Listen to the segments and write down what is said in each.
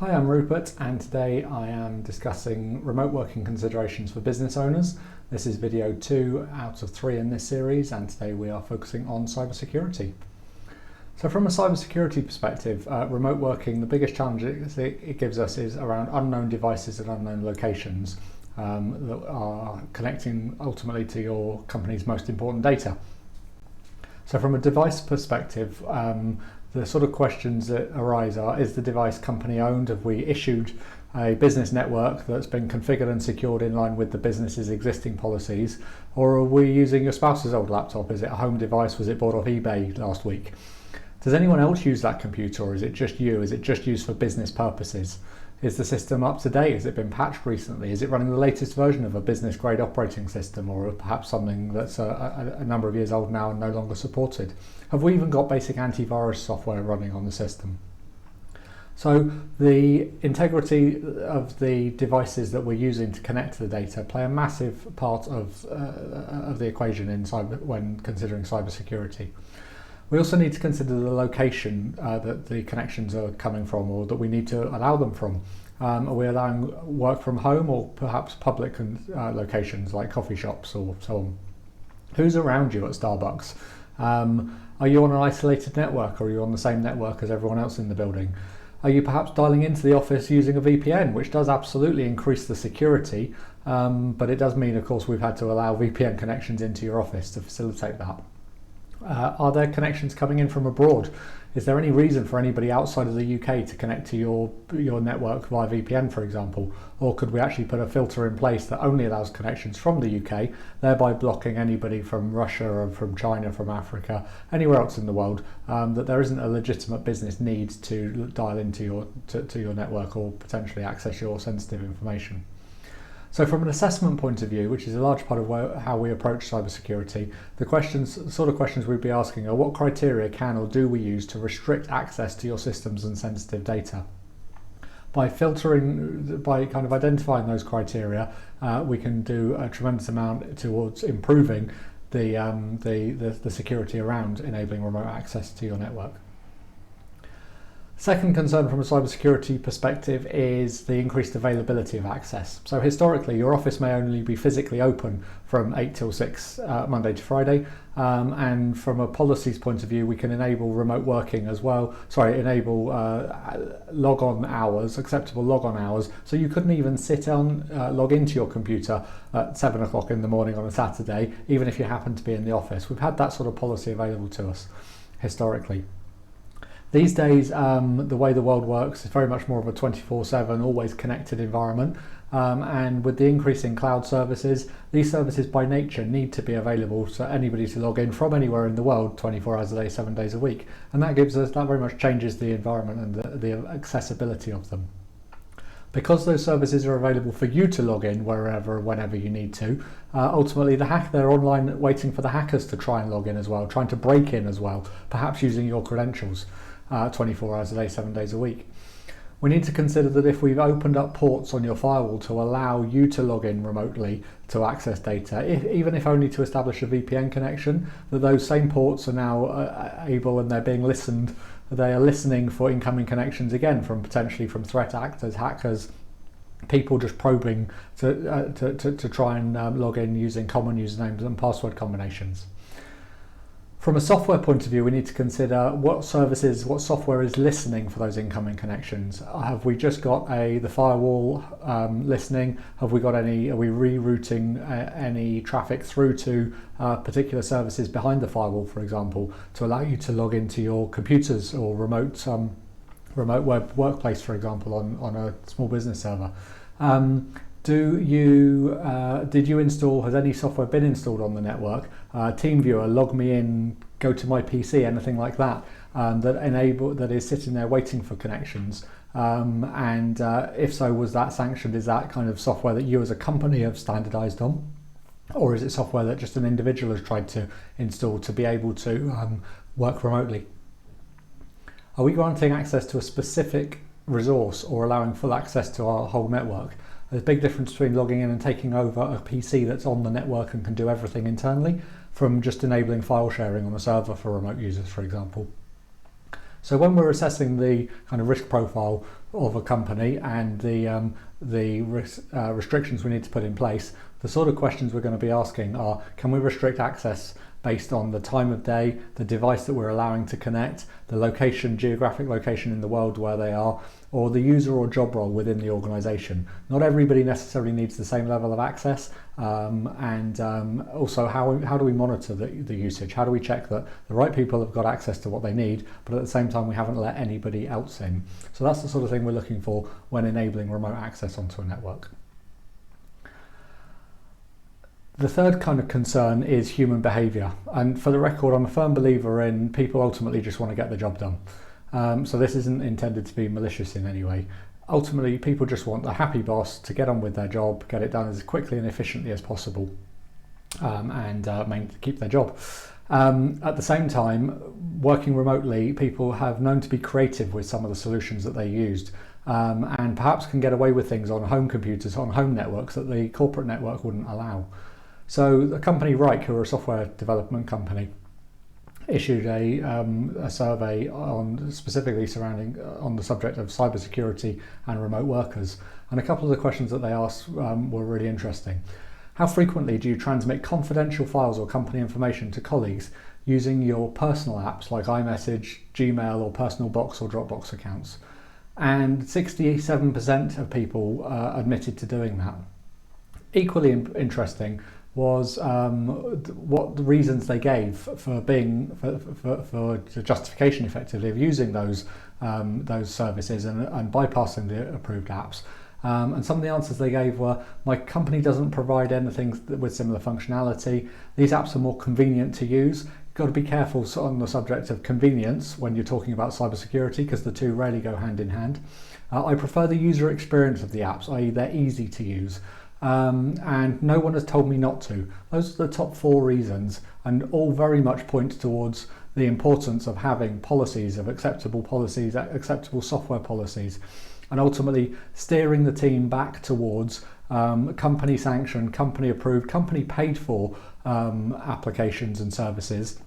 Hi, I'm Rupert, and today I am discussing remote working considerations for business owners. This is video 2 out of 3 in this series, and today we are focusing on cybersecurity. So from a cybersecurity perspective, remote working, the biggest challenge it gives us is around unknown devices at unknown locations that are connecting ultimately to your company's most important data. So from a device perspective, the sort of questions that arise are, is the device company owned? Have we issued a business network that's been configured and secured in line with the business's existing policies? Or are we using your spouse's old laptop? Is it a home device? Was it bought off eBay last week? Does anyone else use that computer, or is it just you? Is it just used for business purposes? Is the system up to date? Has it been patched recently? Is it running the latest version of a business grade operating system, or perhaps something that's a number of years old now and no longer supported? Have we even got basic antivirus software running on the system? So the integrity of the devices that we're using to connect to the data play a massive part of the equation when considering cybersecurity. We also need to consider the location that the connections are coming from, or that we need to allow them from. Are we allowing work from home, or perhaps public locations like coffee shops or so on? Who's around you at Starbucks? Are you on an isolated network, or are you on the same network as everyone else in the building? Are you perhaps dialing into the office using a VPN, which does absolutely increase the security, but it does mean, of course, we've had to allow VPN connections into your office to facilitate that. Are there connections coming in from abroad? Is there any reason for anybody outside of the UK to connect to your network via VPN, for example? Or could we actually put a filter in place that only allows connections from the UK, thereby blocking anybody from Russia or from China, from Africa, anywhere else in the world, that there isn't a legitimate business need to dial into your network or potentially access your sensitive information? So from an assessment point of view, which is a large part of how we approach cybersecurity, the sort of questions we'd be asking are, what criteria can or do we use to restrict access to your systems and sensitive data? By kind of identifying those criteria, we can do a tremendous amount towards improving the security around enabling remote access to your network. Second concern from a cybersecurity perspective is the increased availability of access. So historically, your office may only be physically open from 8 till 6 Monday to Friday, and from a policies point of view, we can enable remote working as well. Enable log-on hours, acceptable log-on hours, so you couldn't even log into your computer at 7 o'clock in the morning on a Saturday, even if you happen to be in the office. We've had that sort of policy available to us historically. These days, the way the world works is very much more of a 24/7, always connected environment. And with the increase in cloud services, these services by nature need to be available to anybody to log in from anywhere in the world 24 hours a day, 7 days a week. And that very much changes the environment and the accessibility of them. Because those services are available for you to log in wherever, whenever you need to, ultimately they're online waiting for the hackers to try and log in as well, trying to break in as well, perhaps using your credentials 24 hours a day, 7 days a week. We need to consider that if we've opened up ports on your firewall to allow you to log in remotely to access data, even if only to establish a VPN connection, that those same ports are now able, and they're being listened. They are listening for incoming connections again potentially from threat actors, hackers, people just probing to try and log in using common usernames and password combinations. From a software point of view, we need to consider what software is listening for those incoming connections. Have we just got the firewall listening? Are we rerouting any traffic through to particular services behind the firewall, for example, to allow you to log into your computers or remote web workplace, for example, on a small business server? Has any software been installed on the network? TeamViewer, log me in, go to my PC, anything like that, that is sitting there waiting for connections. And if so, was that sanctioned? Is that kind of software that you as a company have standardized on? Or is it software that just an individual has tried to install to be able to work remotely? Are we granting access to a specific resource or allowing full access to our whole network? There's a big difference between logging in and taking over a PC that's on the network and can do everything internally, from just enabling file sharing on a server for remote users, for example. So when we're assessing the kind of risk profile of a company and the restrictions we need to put in place, the sort of questions we're going to be asking are, can we restrict access based on the time of day, the device that we're allowing to connect, the location, geographic location in the world where they are, or the user or job role within the organisation. Not everybody necessarily needs the same level of access, and also how do we monitor the usage? How do we check that the right people have got access to what they need, but at the same time we haven't let anybody else in? So that's the sort of thing we're looking for when enabling remote access onto a network. The third kind of concern is human behaviour, and for the record, I'm a firm believer in people ultimately just want to get the job done. So this isn't intended to be malicious in any way. Ultimately, people just want a happy boss to get on with their job, get it done as quickly and efficiently as possible, and keep their job. At the same time, working remotely, people have known to be creative with some of the solutions that they used, and perhaps can get away with things on home computers, on home networks that the corporate network wouldn't allow. So the company Reich, who are a software development company, issued a survey specifically surrounding on the subject of cybersecurity and remote workers. And a couple of the questions that they asked were really interesting. How frequently do you transmit confidential files or company information to colleagues using your personal apps like iMessage, Gmail, or personal Box or Dropbox accounts? And 67% of people admitted to doing that. Equally interesting was what the reasons they gave for the justification effectively of using those services and bypassing the approved apps. And some of the answers they gave were, my company doesn't provide anything with similar functionality. These apps are more convenient to use. You've got to be careful on the subject of convenience when you're talking about cybersecurity, because the two rarely go hand in hand. I prefer the user experience of the apps, i.e. they're easy to use. And no one has told me not to. Those are the top 4 reasons, and all very much point towards the importance of having policies, of acceptable policies, acceptable software policies, and ultimately steering the team back towards company sanctioned, company approved, company paid for applications and services,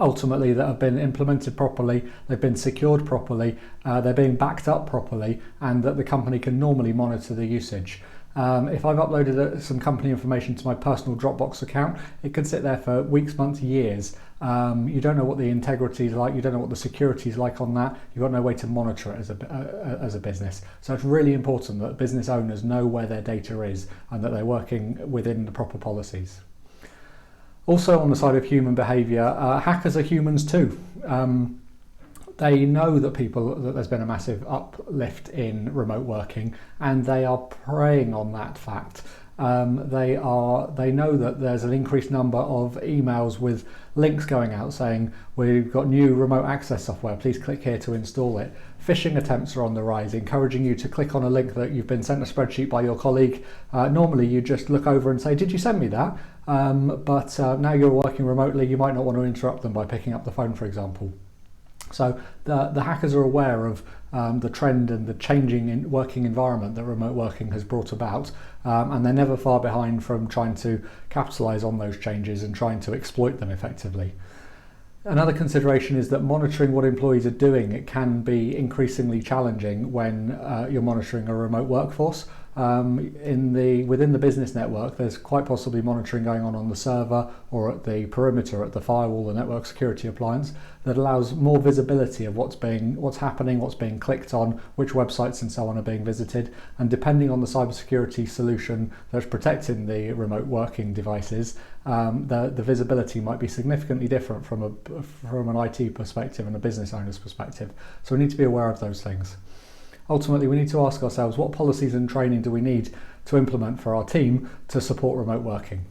ultimately that have been implemented properly, they've been secured properly, they're being backed up properly, and that the company can normally monitor the usage. If I've uploaded some company information to my personal Dropbox account, it could sit there for weeks, months, years. You don't know what the integrity is like, you don't know what the security is like on that, you've got no way to monitor it as a business. So it's really important that business owners know where their data is and that they're working within the proper policies. Also on the side of human behaviour, hackers are humans too. They know that there's been a massive uplift in remote working, and they are preying on that fact. They know that there's an increased number of emails with links going out saying, we've got new remote access software, please click here to install it. Phishing attempts are on the rise, encouraging you to click on a link that you've been sent a spreadsheet by your colleague. Normally you just look over and say, did you send me that? But now you're working remotely, you might not want to interrupt them by picking up the phone, for example. So the hackers are aware of the trend and the changing working environment that remote working has brought about, and they're never far behind from trying to capitalise on those changes and trying to exploit them effectively. Another consideration is that monitoring what employees are doing, it can be increasingly challenging when you're monitoring a remote workforce. Within the business network, there's quite possibly monitoring going on the server or at the perimeter, at the firewall, the network security appliance, that allows more visibility of what's happening, what's being clicked on, which websites and so on are being visited. And depending on the cybersecurity solution that's protecting the remote working devices, the visibility might be significantly different from an IT perspective and a business owner's perspective. So we need to be aware of those things. Ultimately, we need to ask ourselves, what policies and training do we need to implement for our team to support remote working?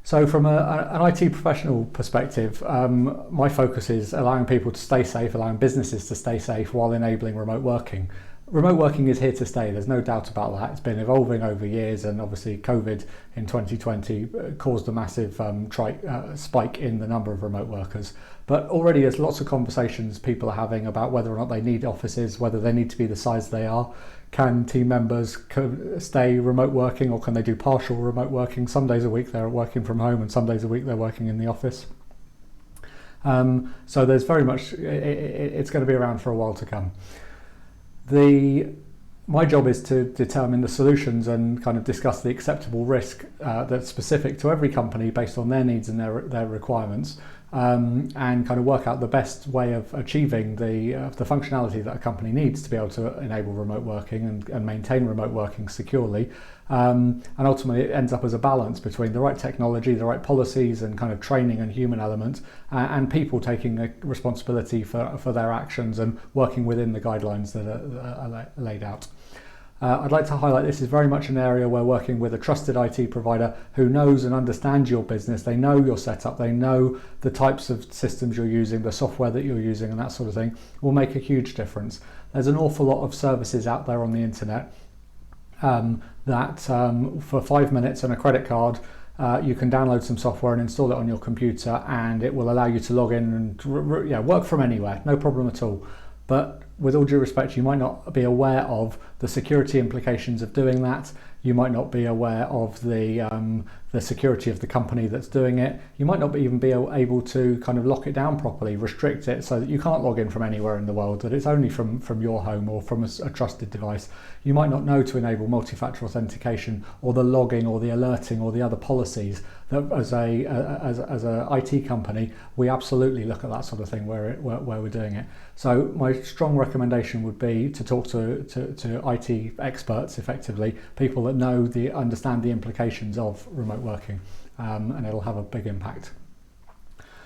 So from an IT professional perspective, my focus is allowing people to stay safe, allowing businesses to stay safe while enabling remote working. Remote working is here to stay, there's no doubt about that. It's been evolving over years, and obviously COVID in 2020 caused a massive spike in the number of remote workers. But already there's lots of conversations people are having about whether or not they need offices, whether they need to be the size they are. Can team members stay remote working, or can they do partial remote working? Some days a week they're working from home and some days a week they're working in the office. So there's very much, it's going to be around for a while to come. My job is to determine the solutions and kind of discuss the acceptable risk that's specific to every company based on their needs and their requirements, and kind of work out the best way of achieving the functionality that a company needs to be able to enable remote working and maintain remote working securely. And ultimately it ends up as a balance between the right technology, the right policies and kind of training and human element, and people taking a responsibility for their actions and working within the guidelines that are laid out. I'd like to highlight this is very much an area where working with a trusted IT provider who knows and understands your business, they know your setup, they know the types of systems you're using, the software that you're using and that sort of thing, will make a huge difference. There's an awful lot of services out there on the internet that for 5 minutes and a credit card you can download some software and install it on your computer, and it will allow you to log in and work from anywhere, no problem at all. But with all due respect, you might not be aware of the security implications of doing that. You might not be aware of the security of the company that's doing it. You might not even be able to kind of lock it down properly, restrict it so that you can't log in from anywhere in the world, that it's only from your home or from a trusted device. You might not know to enable multi-factor authentication or the logging or the alerting or the other policies that as a IT company, we absolutely look at that sort of thing where we're doing it. So my strong recommendation would be to talk to IT experts, effectively, people that understand the implications of remote working, and it'll have a big impact.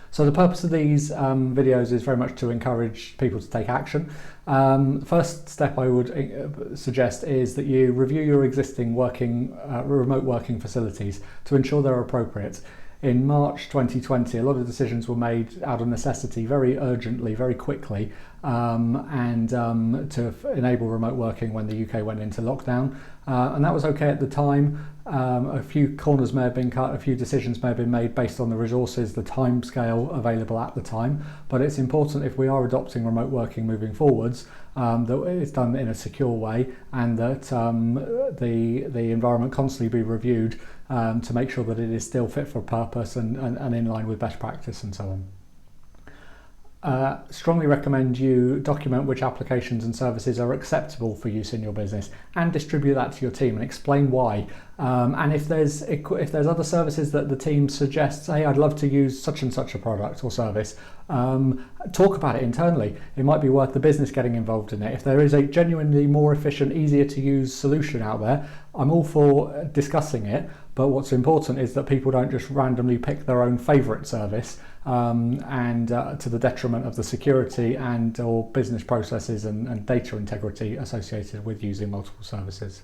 So the purpose of these videos is very much to encourage people to take action. The first step I would suggest is that you review your existing remote working facilities to ensure they're appropriate. In March 2020, a lot of decisions were made out of necessity, very urgently, very quickly, and to enable remote working when the UK went into lockdown. And that was okay at the time. A few corners may have been cut, a few decisions may have been made based on the resources, the time scale available at the time. But it's important, if we are adopting remote working moving forwards, that it's done in a secure way, and that the environment constantly be reviewed to make sure that it is still fit for purpose and in line with best practice and so on. Strongly recommend you document which applications and services are acceptable for use in your business and distribute that to your team and explain why. And if there's other services that the team suggests, hey, I'd love to use such and such a product or service, talk about it internally. It might be worth the business getting involved in it. If there is a genuinely more efficient, easier to use solution out there, I'm all for discussing it. But what's important is that people don't just randomly pick their own favourite service, and to the detriment of the security and or business processes and data integrity associated with using multiple services.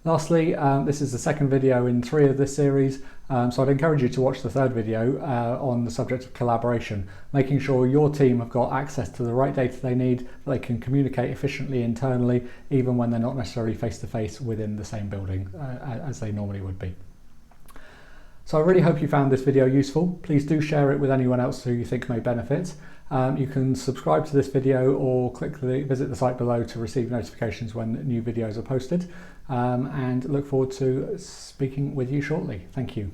Lastly, this is the second video in 3 of this series, so I'd encourage you to watch the third video on the subject of collaboration, making sure your team have got access to the right data they need, that they can communicate efficiently internally, even when they're not necessarily face-to-face within the same building as they normally would be. So I really hope you found this video useful. Please do share it with anyone else who you think may benefit. You can subscribe to this video or visit the site below to receive notifications when new videos are posted, and look forward to speaking with you shortly. Thank you.